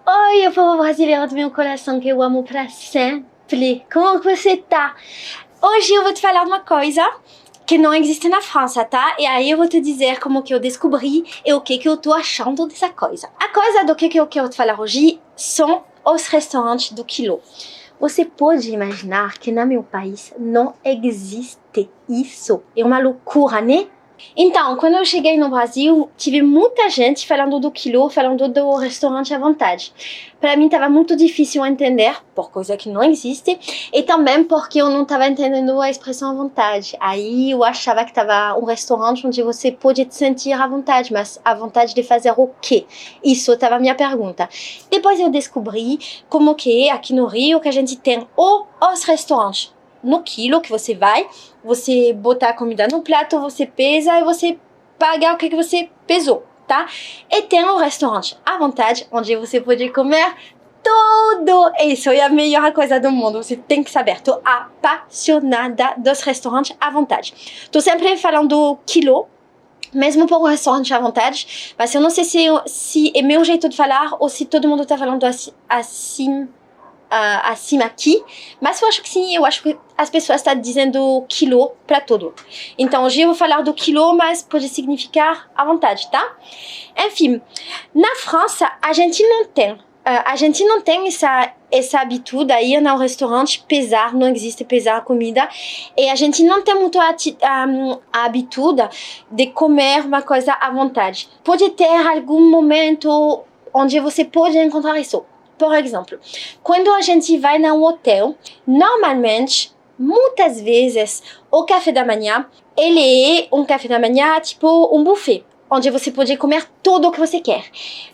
Oi, o povo brasileiro do meu coração que eu amo pra sempre. Como que você tá? Hoje eu vou te falar de uma coisa que não existe na França, tá? E aí eu vou te dizer como que eu descobri e o que eu tô achando dessa coisa. A coisa do que eu quero te falar hoje são os restaurantes do quilo. Você pode imaginar que no meu país não existe isso. É uma loucura, né? Então, quando eu cheguei no Brasil, tive muita gente falando do quilo, falando do restaurante à vontade. Para mim estava muito difícil entender, por coisa que não existe, e também porque eu não estava entendendo a expressão à vontade. Aí eu achava que estava um restaurante onde você pode te sentir à vontade, mas à vontade de fazer o quê? Isso estava a minha pergunta. Depois eu descobri como que aqui no Rio que a gente tem os restaurantes no quilo que você bota a comida no prato, você pesa e você paga o que você pesou, tá? E tem um restaurante à vontade, onde você pode comer tudo. Isso é a melhor coisa do mundo, você tem que saber. Tô apaixonada dos restaurantes à vontade. Tô sempre falando quilo, mesmo por um restaurante à vontade, mas eu não sei se é meu jeito de falar ou se todo mundo tá falando assim acima aqui, mas eu acho que sim, eu acho que as pessoas estão dizendo quilo para tudo. Então hoje eu vou falar do quilo, mas pode significar à vontade, tá? Enfim, na França a gente não tem essa habitude aí no restaurante pesar, não existe pesar a comida, e a gente não tem muito a habitude de comer uma coisa à vontade. Pode ter algum momento onde você pode encontrar isso. Por exemplo, quando a gente vai num hotel, normalmente, muitas vezes, o café da manhã, ele é um café da manhã tipo um buffet, onde você pode comer tudo o que você quer.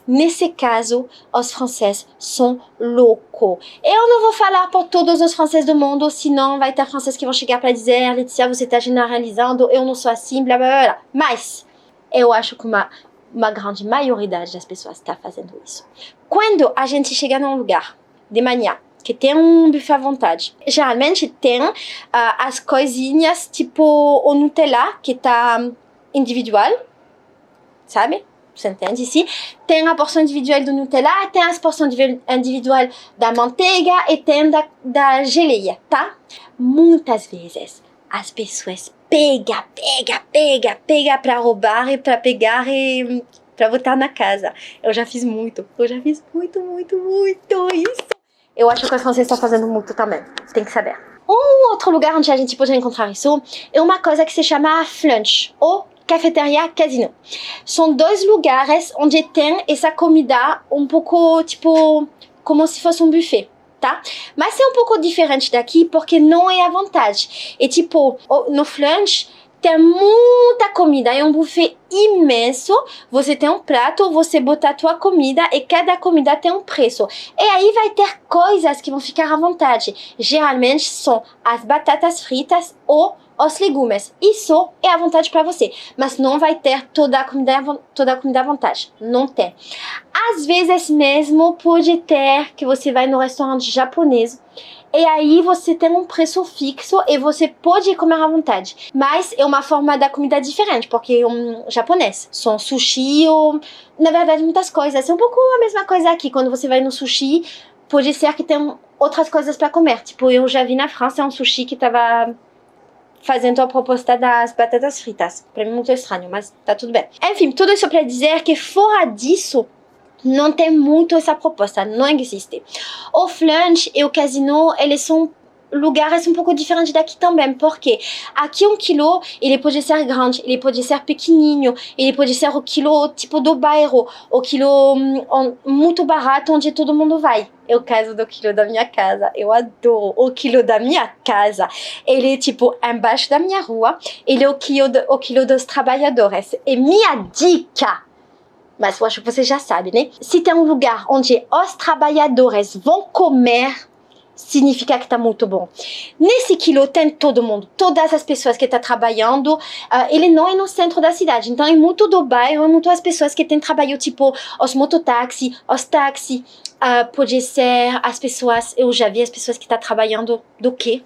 Nesse caso, os franceses são loucos. Eu não vou falar por todos os franceses do mundo, senão vai ter franceses que vão chegar para dizer: Letícia, você está generalizando, eu não sou assim, blá blá blá. Mas eu acho que uma grande maioria das pessoas está fazendo isso. Quando a gente chega num lugar de manhã que tem um buffet à vontade, geralmente tem as coisinhas tipo o Nutella que tá individual, sabe? Você entende? Sim. Tem a porção individual do Nutella, tem as porções individual da manteiga e tem da geleia, tá? Muitas vezes as pessoas pega para roubar e para pegar e para botar na casa. Eu já fiz muito isso. Eu acho que os franceses estão fazendo muito também, tem que saber. Um outro lugar onde a gente pode encontrar isso é uma coisa que se chama Flunch, ou Cafeteria Casino. São dois lugares onde tem essa comida um pouco, tipo, como se fosse um buffet. Tá? Mas é um pouco diferente daqui porque não é à vontade. E tipo, no Flunch tem muita comida, é um buffet imenso. Você tem um prato, você bota a tua comida e cada comida tem um preço. E aí vai ter coisas que vão ficar à vontade. Geralmente são as batatas fritas ou os legumes. Isso é à vontade para você, mas não vai ter toda a comida à vontade. Não tem. Às vezes mesmo pode ter que você vai no restaurante japonês e aí você tem um preço fixo e você pode comer à vontade. Mas é uma forma da comida diferente, porque é um japonês. São sushi ou, na verdade, muitas coisas. É um pouco a mesma coisa aqui. Quando você vai no sushi, pode ser que tem outras coisas para comer. Tipo, eu já vi na França um sushi que estava fazendo a proposta das batatas fritas. Para mim muito estranho, mas tá tudo bem. Enfim, tudo isso para dizer que fora disso, não tem muito essa proposta, não existe. O Flunch e o Casino, eles são lugares um pouco diferentes daqui também, porque aqui um quilo, ele pode ser grande, ele pode ser pequenininho, ele pode ser o quilo tipo do bairro, o quilo muito barato onde todo mundo vai. É o caso do quilo da minha casa, eu adoro o quilo da minha casa. Ele é tipo embaixo da minha rua, ele é o quilo dos trabalhadores. E minha dica, mas eu acho que você já sabe, né? Se tem um lugar onde os trabalhadores vão comer, significa que está muito bom. Nesse quilo tem todo mundo, todas as pessoas que estão trabalhando. Ele não é no centro da cidade, então é muito do bairro, é muito as pessoas que têm trabalho, tipo os mototáxi, os táxi. Pode ser as pessoas, eu já vi as pessoas que estão trabalhando do quê?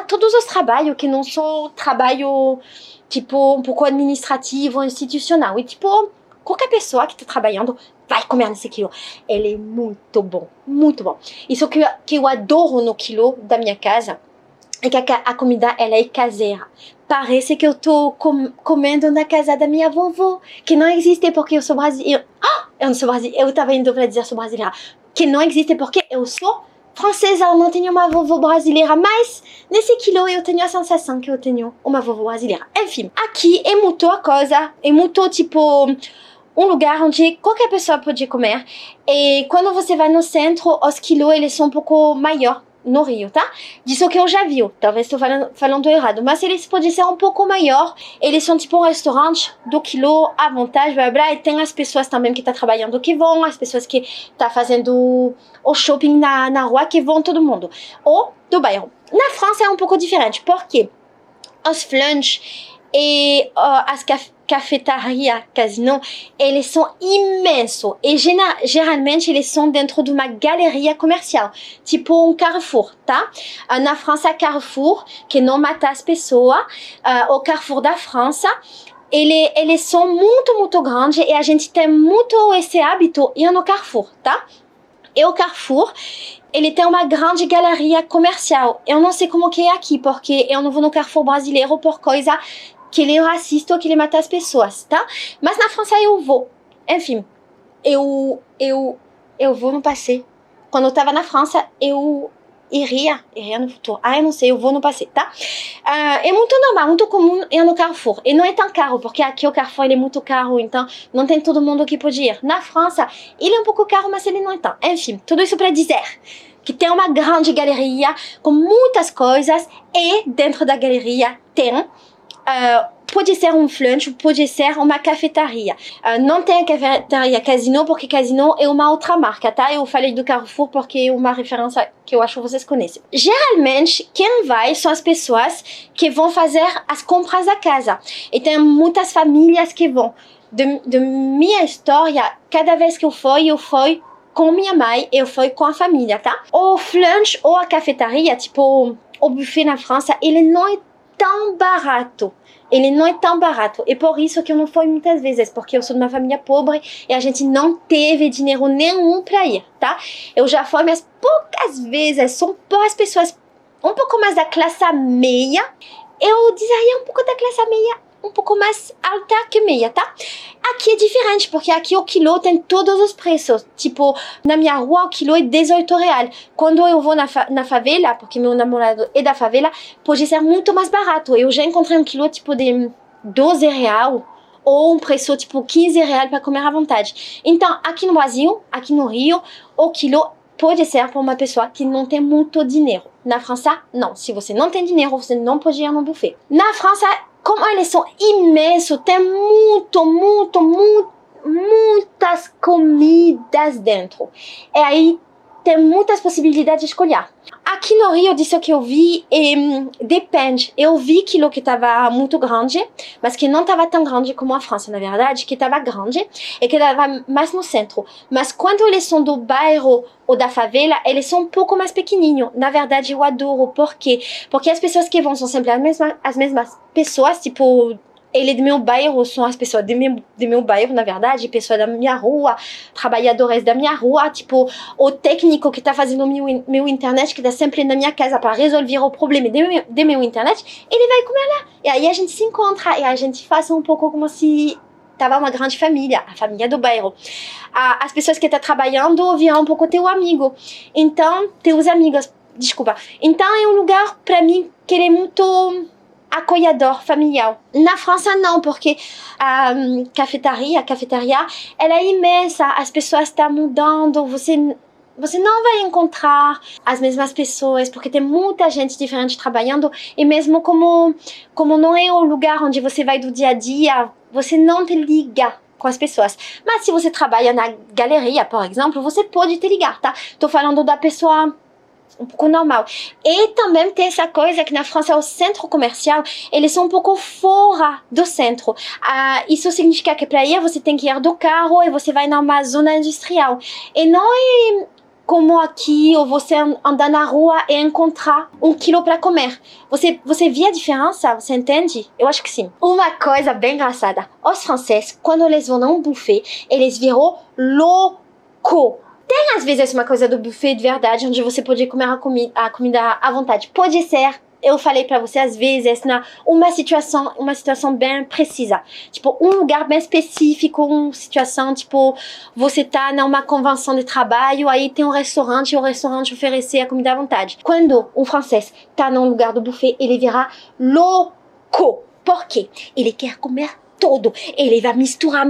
Todos os trabalhos que não são trabalho, tipo, um pouco administrativo, institucional. E tipo, qualquer pessoa que está trabalhando vai comer nesse quilo. Ele é muito bom, muito bom. Isso que eu adoro no quilo da minha casa é que a comida ela é caseira. Parece que eu tô comendo na casa da minha vovó, que não existe porque eu sou brasileira. Eu não sou brasileira, eu tava indo para dizer sou brasileira. Que não existe porque eu sou francesa, eu não tenho uma vovó brasileira, mas nesse quilo eu tenho a sensação que eu tenho uma vovó brasileira. Enfim, aqui é muito a coisa, é muito tipo um lugar onde qualquer pessoa pode comer. E quando você vai no centro, os quilos eles são um pouco maiores no Rio, tá? Disso que eu já vi, talvez estou falando errado, mas eles podem ser um pouco maior. Eles são tipo um restaurante do quilo à vontade, blá blá, e tem as pessoas também que estão trabalhando que vão, as pessoas que estão fazendo o shopping na rua que vão, todo mundo. Ou do bairro. Na França é um pouco diferente, porque os flunch e as cafetarias Casino, eles são imensos e geralmente eles são dentro de uma galeria comercial, tipo um Carrefour, tá? Na França, Carrefour, que não mata as pessoas, o Carrefour da França, eles são muito grandes e a gente tem muito esse hábito ir no Carrefour, tá? E o Carrefour, ele tem uma grande galeria comercial. Eu não sei como que é aqui, porque eu não vou no Carrefour brasileiro por coisa que ele é racista ou que ele mata as pessoas, tá? Mas na França eu vou. Enfim, eu vou no passé. Quando eu tava na França, eu iria no futuro. Eu não sei, eu vou no passé, tá? É muito normal, muito comum ir no Carrefour. E não é tão caro, porque aqui o Carrefour ele é muito caro, então não tem todo mundo que pode ir. Na França, ele é um pouco caro, mas ele não é tão. Enfim, tudo isso para dizer que tem uma grande galeria com muitas coisas e dentro da galeria tem pode ser um flunch, pode ser uma cafetaria. Não tem a cafetaria Casino, porque Casino é uma outra marca, tá? Eu falei do Carrefour porque é uma referência que eu acho que vocês conhecem. Geralmente, quem vai são as pessoas que vão fazer as compras da casa. E tem muitas famílias que vão. De minha história, cada vez que eu fui com minha mãe, eu fui com a família, tá? O flunch ou a cafetaria, tipo o buffet na França, ele não é tão barato. Ele não é tão barato. E por isso que eu não fui muitas vezes, porque eu sou de uma família pobre e a gente não teve dinheiro nenhum para ir, tá? Eu já fui, mas poucas vezes. São poucas pessoas um pouco mais da classe meia. Eu diria um pouco da classe meia, um pouco mais alta que meia, tá? Aqui é diferente, porque aqui o quilo tem todos os preços. Tipo, na minha rua o quilo é 18 reais. Quando eu vou na favela, porque meu namorado é da favela, pode ser muito mais barato. Eu já encontrei um quilo tipo de 12 reais ou um preço tipo 15 reais para comer à vontade. Então, aqui no Brasil, aqui no Rio, o quilo pode ser para uma pessoa que não tem muito dinheiro. Na França, não. Se você não tem dinheiro, você não pode ir no buffet. Na França, como eles são imensos, tem muitas comidas dentro. E aí tem muitas possibilidades de escolher. Aqui no Rio, disso que eu vi, depende. Eu vi aquilo que estava muito grande, mas que não estava tão grande como a França, na verdade, que estava grande e que estava mais no centro. Mas quando eles são do bairro ou da favela, eles são um pouco mais pequenininhos. Na verdade, eu adoro. Por quê? Porque as pessoas que vão são sempre as mesmas pessoas, tipo... Ele do meu bairro, são as pessoas do meu bairro, na verdade, pessoas da minha rua, trabalhadores da minha rua, tipo, o técnico que está fazendo meu internet, que está sempre na minha casa para resolver o problema de meu internet, ele vai comer lá. E aí a gente se encontra, e a gente faz um pouco como se tava uma grande família, a família do bairro. As pessoas que estão trabalhando viram um pouco teu amigo. Então, teus amigos, desculpa. Então, é um lugar, para mim, que ele é muito... acolhedor, familiar. Na França não, porque a cafetaria, ela é imensa, as pessoas estão mudando, você não vai encontrar as mesmas pessoas, porque tem muita gente diferente trabalhando, e mesmo como não é o lugar onde você vai do dia a dia, você não te liga com as pessoas. Mas se você trabalha na galeria, por exemplo, você pode te ligar, tá? Tô falando da pessoa um pouco normal. E também tem essa coisa que na França o centro comercial, eles são um pouco fora do centro. Isso significa que para ir você tem que ir do carro e você vai numa zona industrial. E não é como aqui, ou você andar na rua e encontrar 1 quilo para comer. Você vê a diferença? Você entende? Eu acho que sim. Uma coisa bem engraçada. Os franceses, quando eles vão num buffet, eles viram louco. Tem às vezes uma coisa do buffet de verdade, onde você pode comer a comida à vontade. Pode ser, eu falei pra você, às vezes, uma situação bem precisa. Tipo, um lugar bem específico, uma situação, tipo, você tá numa convenção de trabalho, aí tem um restaurante, e o restaurante oferece a comida à vontade. Quando um francês tá num lugar do buffet, ele virá louco. Por quê? Ele quer comer todo. Ele vai misturar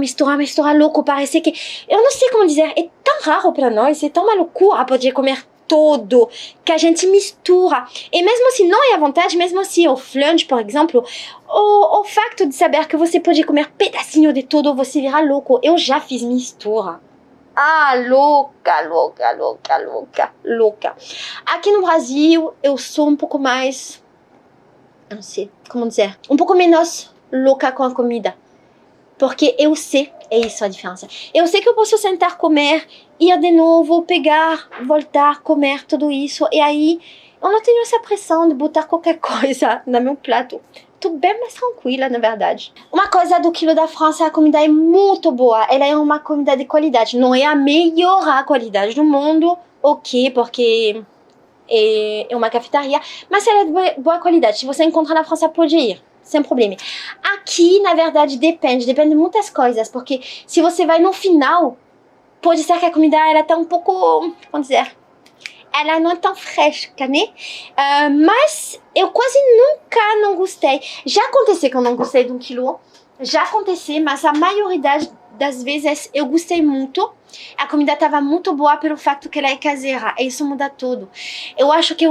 louco. Parece que... Eu não sei como dizer. É tão raro para nós. É tão uma loucura poder comer todo. Que a gente mistura. E mesmo se não é à vontade, mesmo se o flunch, por exemplo, o facto de saber que você pode comer pedacinho de todo, você virá louco. Eu já fiz mistura. Ah, louca. Aqui no Brasil, eu sou um pouco mais... Eu não sei como dizer. Um pouco menos louca com a comida. Porque eu sei, é isso a diferença. Eu sei que eu posso sentar, comer, ir de novo, pegar, voltar, comer, tudo isso. E aí, eu não tenho essa pressão de botar qualquer coisa no meu prato. Tô bem mais tranquila, na verdade. Uma coisa do quilo da França, a comida é muito boa. Ela é uma comida de qualidade. Não é a melhor qualidade do mundo, ok, porque... é uma cafeteria, mas ela é de boa qualidade. Se você encontrar na França, pode ir, sem problema. Aqui, na verdade, depende de muitas coisas, porque se você vai no final, pode ser que a comida ela tá um pouco, como dizer, ela não é tão fresca, né? Mas eu quase nunca não gostei. Já aconteceu que eu não gostei de 1 quilo, já aconteceu, mas a maioria das vezes eu gostei muito. A comida estava muito boa pelo fato que ela é caseira. E isso muda tudo. Eu acho que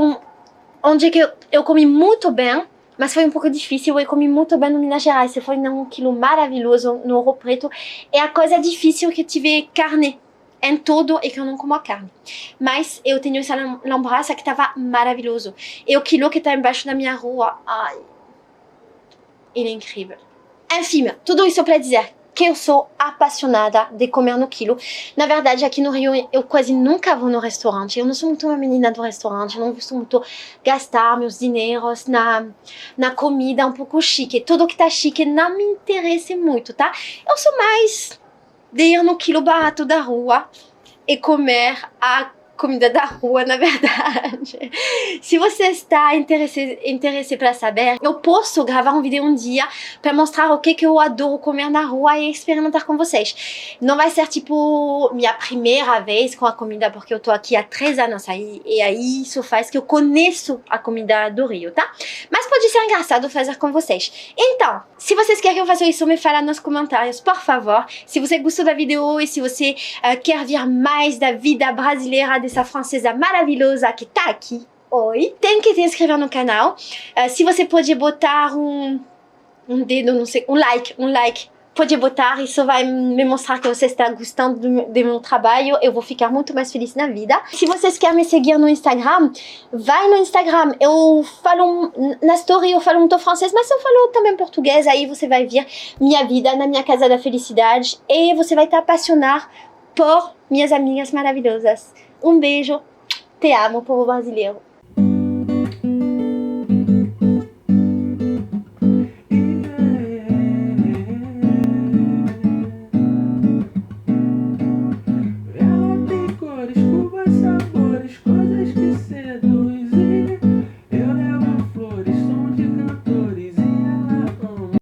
onde que eu comi muito bem, mas foi um pouco difícil. Eu comi muito bem no Minas Gerais. Foi num 1 quilo maravilhoso no Ouro Preto. É a coisa difícil que tive carne em tudo e que eu não como a carne. Mas eu tenho essa lembrança que estava maravilhoso. E o quilo que está embaixo da minha rua, ai, ele é incrível. Enfim, tudo isso para dizer que eu sou apaixonada de comer no quilo. Na verdade, aqui no Rio, eu quase nunca vou no restaurante. Eu não sou muito uma menina do restaurante. Eu não gosto muito gastar meus dinheiros na comida um pouco chique. Tudo que tá chique não me interessa muito, tá? Eu sou mais de ir no quilo barato da rua e comer a comida da rua, na verdade. Se você está interessado para saber, eu posso gravar um vídeo um dia para mostrar o que eu adoro comer na rua e experimentar com vocês. Não vai ser tipo minha primeira vez com a comida, porque eu tô aqui há 3 anos aí, e aí isso faz que eu conheço a comida do Rio, tá? Mas pode ser engraçado fazer com vocês. Então, se vocês querem que eu faça isso, me fala nos comentários, por favor. Se você gostou da vídeo e se você quer ver mais da vida brasileira dessa francesa maravilhosa que tá aqui. Oi! Tem que se inscrever no canal. Se você pode botar um dedo, não sei, um like, pode botar, isso vai me mostrar que você está gostando do meu trabalho. Eu vou ficar muito mais feliz na vida. Se vocês querem me seguir no Instagram, vai no Instagram. Eu falo, na story eu falo muito francês, mas eu falo também português. Aí você vai ver minha vida na minha casa da felicidade e você vai estar apaixonado por minhas amigas maravilhosas. Um beijo, te amo, povo brasileiro.